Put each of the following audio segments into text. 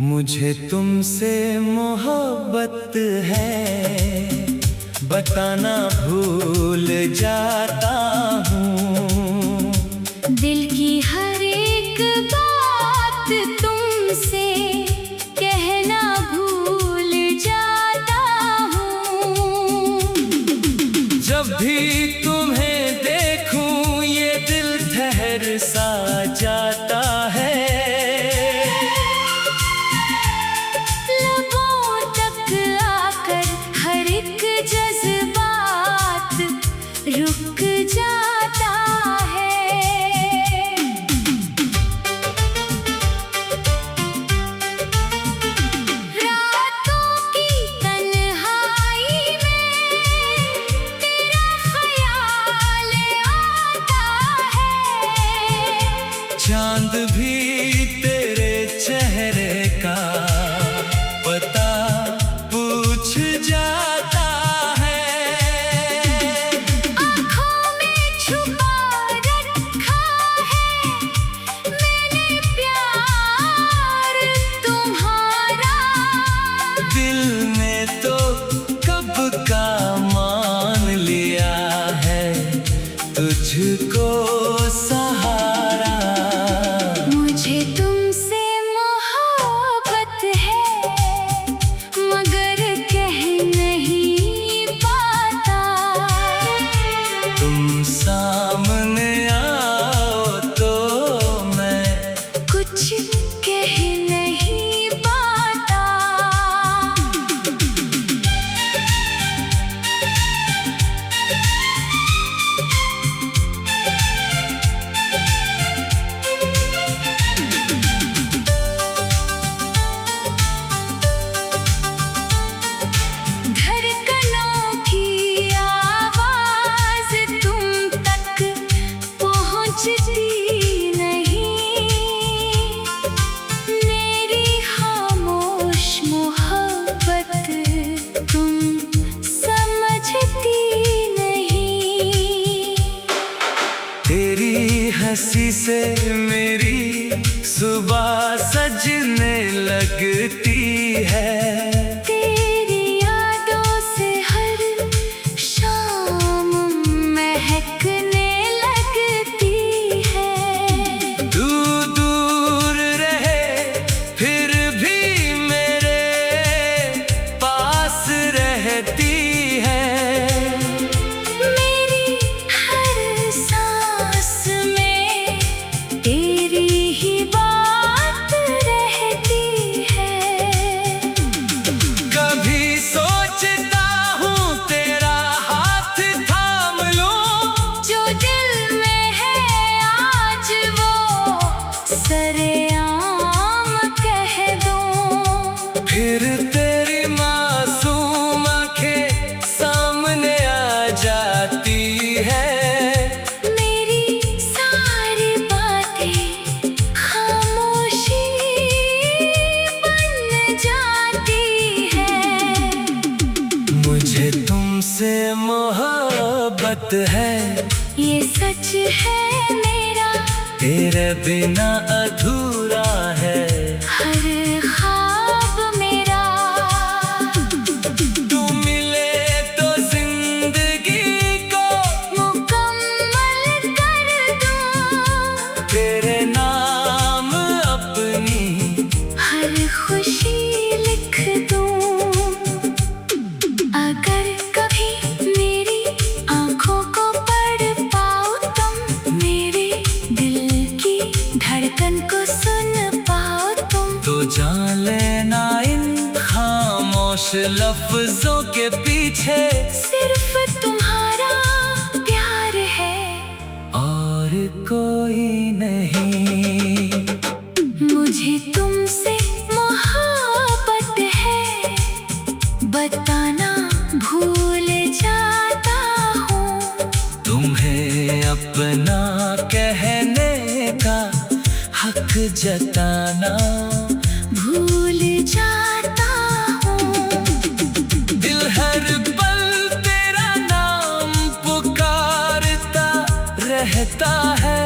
मुझे तुमसे मोहब्बत है, बताना भूल जाता हूँ। दिल की हर एक बात तुमसे कहना भूल जाता हूँ। जब भी तुम्हें देखूं ये दिल ठहर सा जाता है। लबों तक आकर हर एक जज्बात रुक जाता है। रातों की तन्हाई में तेरा ख्याल आता है। चांद भी तेरे चेहरे का पता पूछ जाता है। आँखों में छुपा रखा है मैंने प्यार तुम्हारा। दिल ने तो कब का मान लिया है तुझको सहारा। मुझे तुमसे मोहब्बत है मगर कह नहीं पाता। तुम सामने आओ तो मैं कुछ कह नहीं पाता। धड़कनों की आवाज तुम तक पहुंचती नहीं। मेरी खामोश मोहब्बत तुम समझती नहीं। तेरी हंसी से मेरी सुबह सजने लगती है। तेरी यादों से हर शाम महकने लगती है। दूर दूर रहे फिर भी मेरे पास रहती है। मेरी हर सांस में तेरी ही बात रहती है। कभी सोचता हूँ तेरा हाथ थाम लूं। जो दिल में है आज वो सरेआम कह दूं। फिर तेरी मासूम आंखें सामने आ जाती है। मेरी सारी बातें खामोशी बन जाती है। मुझे तुमसे मोहब्बत है, ये सच है मेरा तेरे बिना अधूरा है हर ख्वाब मेरा। तू मिले तो जिंदगी को मुकम्मल कर दूं। तेरे नाम अपनी हर खुशी लिख दूं। अगर कभी मेरी आँखों को पढ़ पाओ तुम, मेरे दिल की धड़कन को सुन पाओ तुम, तो जान लेना इन खामोश लफ्जों के पीछे सिर्फ तुम्हारा प्यार है और कोई नहीं। मुझे तुमसे मोहब्बत है, बताना भूल जाता हूँ। तुम्हें अपना कहने का हक जताना भूल जाता हूँ। दिल हर पल तेरा नाम पुकारता रहता है।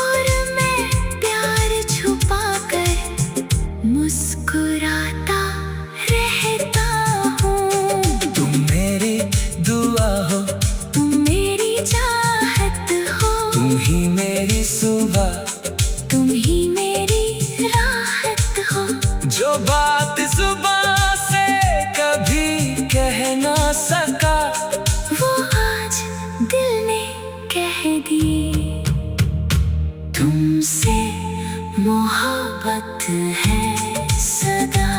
और मैं प्यार छुपा कर बात जुबां से कभी कह ना सका, वो आज दिल ने कह दी। तुमसे मोहब्बत है सदा।